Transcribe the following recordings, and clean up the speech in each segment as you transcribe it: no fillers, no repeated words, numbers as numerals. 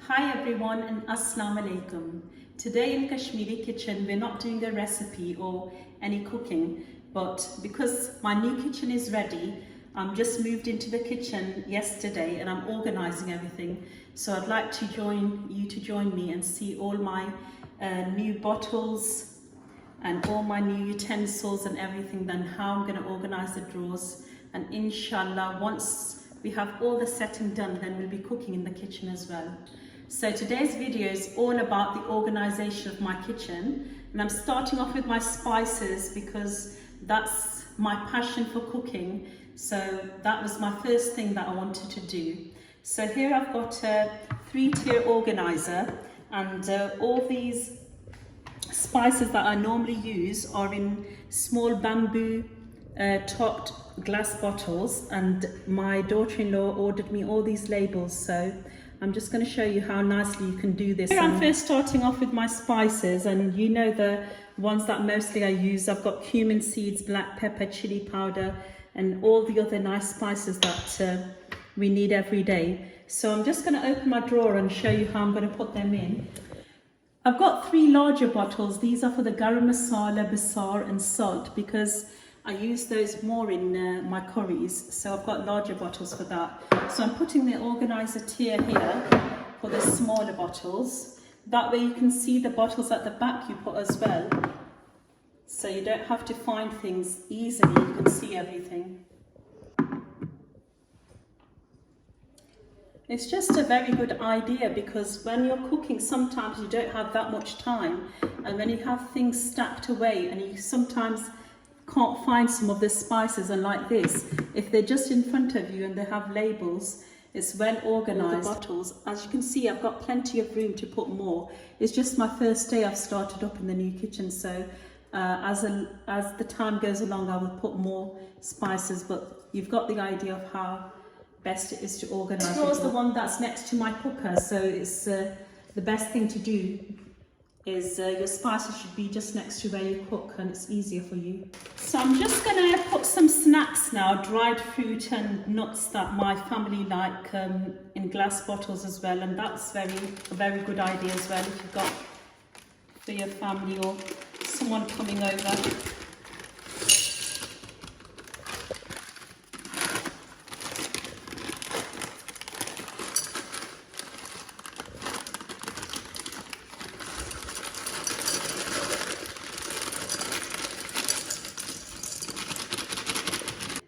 Hi everyone and Assalamu alaikum. Today in Kashmiri kitchen we're not doing a recipe or any cooking, but because my new kitchen is ready, I'm just moved into the kitchen yesterday and I'm organizing everything. So I'd like to join me and see all my new bottles and all my new utensils and everything, then how I'm going to organize the drawers. And inshallah, once we have all the setting done, then we'll be cooking in the kitchen as well. So today's video is all about the organization of my kitchen, and I'm starting off with my spices because that's my passion for cooking. So that was my first thing that I wanted to do. So here I've got a 3-tier organizer, and all these spices that I normally use are in small bamboo topped glass bottles, and my daughter-in-law ordered me all these labels, so I'm just going to show you how nicely you can do this. Here I'm first starting off with my spices, and you know the ones that mostly I use. I've got cumin seeds, black pepper, chili powder, and all the other nice spices that we need every day. So I'm just going to open my drawer and show you how I'm going to put them in. I've got 3 larger bottles. These are for the garam masala, basar and salt, because I use those more in my curries, so I've got larger bottles for that. So I'm putting the organizer tier here for the smaller bottles. That way you can see the bottles at the back you put as well, so you don't have to find things easily, you can see everything. It's just a very good idea, because when you're cooking sometimes you don't have that much time, and when you have things stacked away and you sometimes can't find some of the spices, and like this, if they're just in front of you and they have labels, it's well organized. The bottles, as you can see, I've got plenty of room to put more. It's just my first day I've started up in the new kitchen, so as the time goes along I will put more spices, but you've got the idea of how best it is to organize. The drawer is the one that's next to my cooker, so it's the best thing to do is your spices should be just next to where you cook, and it's easier for you. So I'm just going to put some snacks now, dried fruit and nuts that my family like, in glass bottles as well, and that's a very good idea as well if you've got for your family or someone coming over.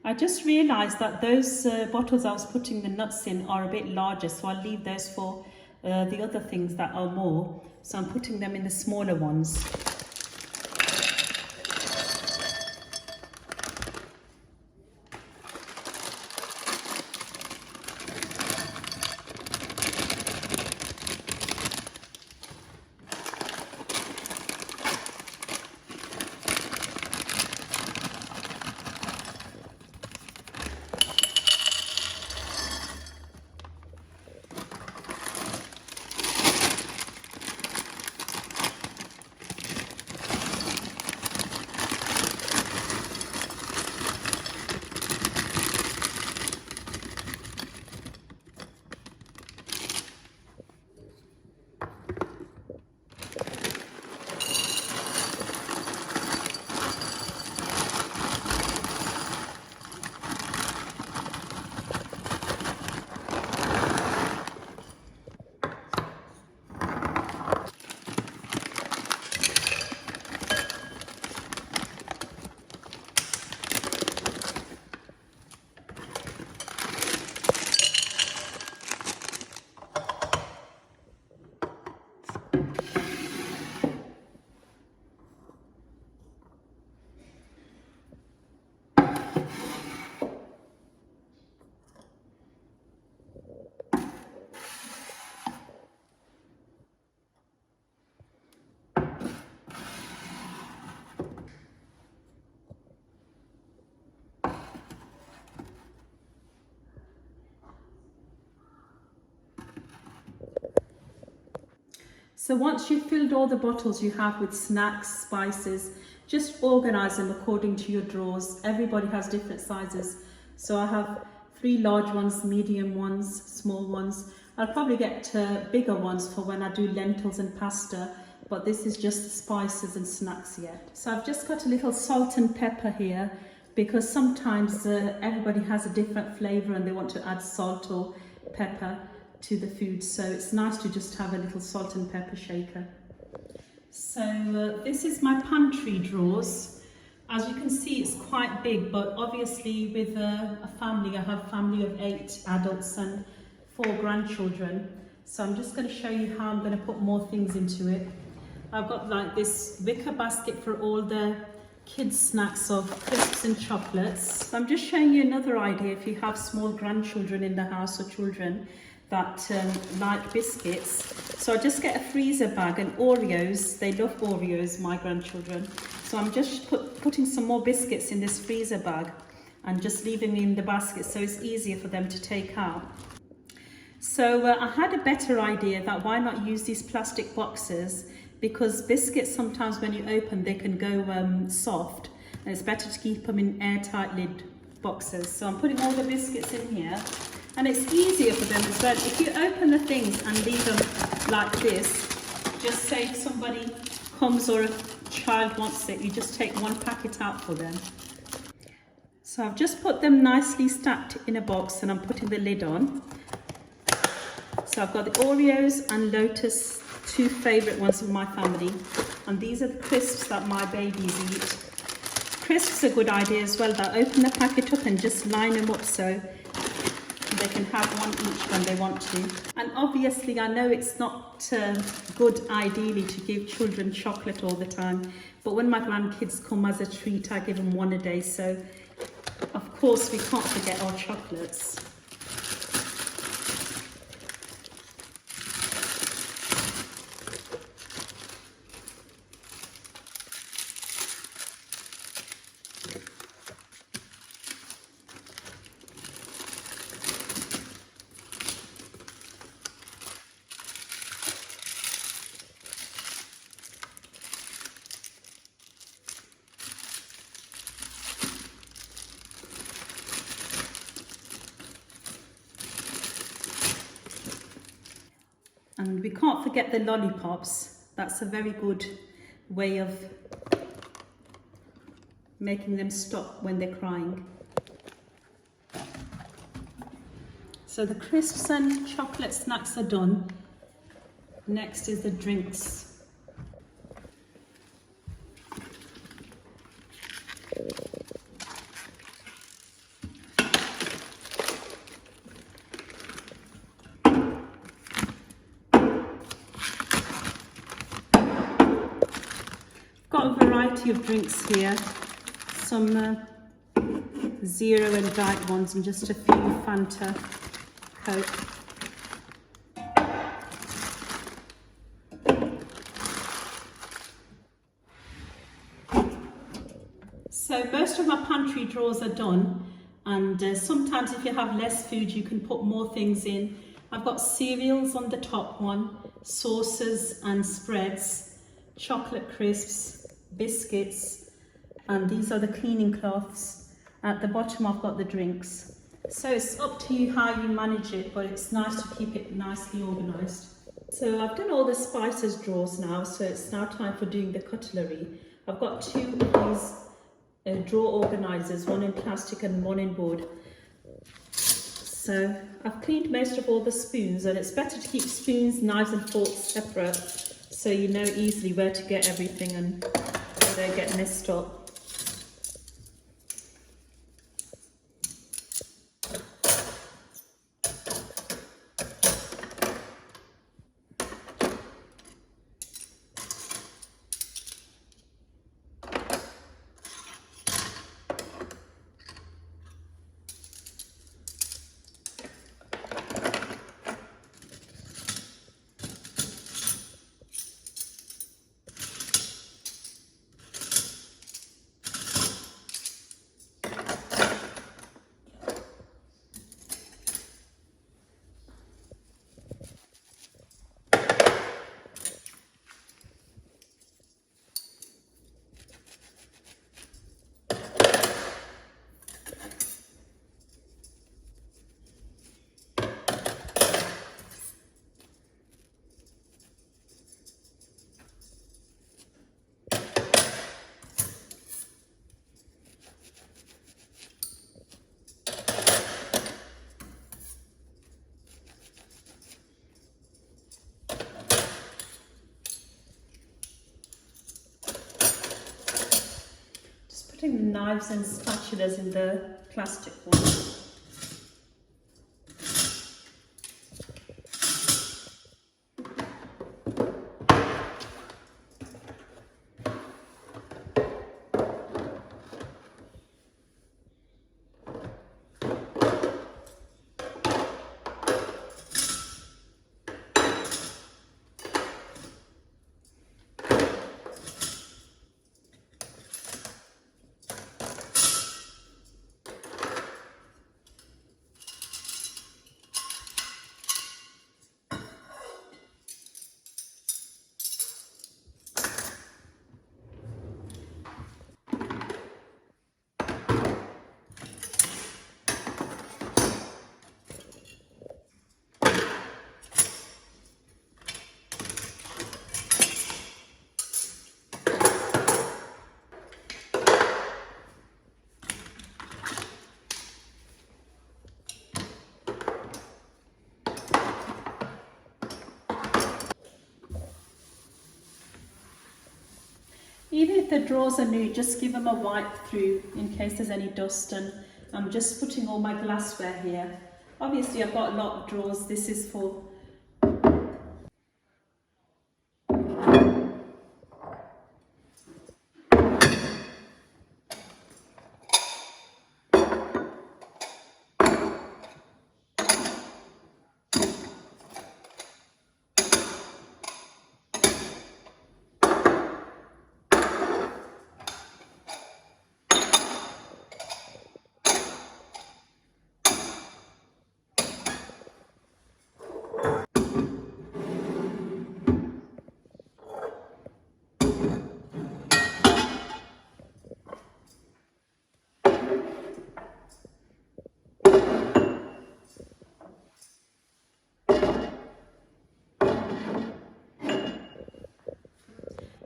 I just realised that those bottles I was putting the nuts in are a bit larger, so I'll leave those for the other things that are more. So I'm putting them in the smaller ones. So once you've filled all the bottles you have with snacks, spices, just organise them according to your drawers. Everybody has different sizes. So I have 3 large ones, medium ones, small ones. I'll probably get bigger ones for when I do lentils and pasta, but this is just the spices and snacks yet. So I've just got a little salt and pepper here because sometimes everybody has a different flavour and they want to add salt or pepper to the food, so it's nice to just have a little salt and pepper shaker. So this is my pantry drawers. As you can see, it's quite big, but obviously with a family, I have a family of 8 adults and 4 grandchildren. So I'm just going to show you how I'm going to put more things into it. I've got like this wicker basket for all the kids' snacks of crisps and chocolates. So I'm just showing you another idea if you have small grandchildren in the house or children that like biscuits. So I just get a freezer bag and Oreos. They love Oreos, my grandchildren. So I'm just putting some more biscuits in this freezer bag and just leaving them in the basket so it's easier for them to take out. So I had a better idea that why not use these plastic boxes, because biscuits sometimes when you open they can go soft, and it's better to keep them in airtight lid boxes. So I'm putting all the biscuits in here, and it's easier for them as well. If you open the things and leave them like this, just say if somebody comes or a child wants it, you just take one packet out for them. So I've just put them nicely stacked in a box and I'm putting the lid on. So I've got the Oreos and Lotus, 2 favourite ones of my family, and these are the crisps that my babies eat. Crisps are a good idea as well. They'll open the packet up and just line them up so they can have one each when they want to. And obviously I know it's not good ideally to give children chocolate all the time, but when my grandkids come as a treat I give them one a day, so of course we can't forget our chocolates. And we can't forget the lollipops. That's a very good way of making them stop when they're crying. So the crisps and chocolate snacks are done. Next is the drinks. Got a variety of drinks here, some zero and diet ones and just a few Fanta, Coke. So most of my pantry drawers are done, and sometimes if you have less food you can put more things in. I've got cereals on the top one, sauces and spreads, chocolate crisps, biscuits, and these are the cleaning cloths. At the bottom I've got the drinks. So it's up to you how you manage it, but it's nice to keep it nicely organised. So I've done all the spices drawers now, so it's now time for doing the cutlery. I've got 2 of these drawer organisers, one in plastic and one in wood. So I've cleaned most of all the spoons, and it's better to keep spoons, knives and forks separate so you know easily where to get everything and they don't get messed up. putting the knives and spatulas in the plastic one. Even if the drawers are new, just give them a wipe through in case there's any dust, and I'm just putting all my glassware here. Obviously I've got a lot of drawers, this is for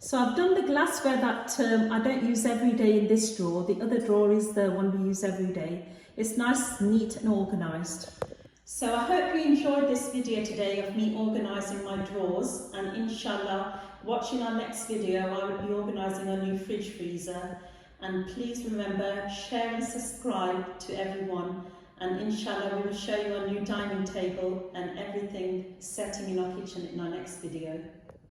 So I've done the glassware that I don't use every day in this drawer. The other drawer is the one we use every day. It's nice, neat and organised. So I hope you enjoyed this video today of me organising my drawers, and inshallah, watching our next video I will be organising our new fridge freezer. And please remember, share and subscribe to everyone, and inshallah we will show you our new dining table and everything setting in our kitchen in our next video.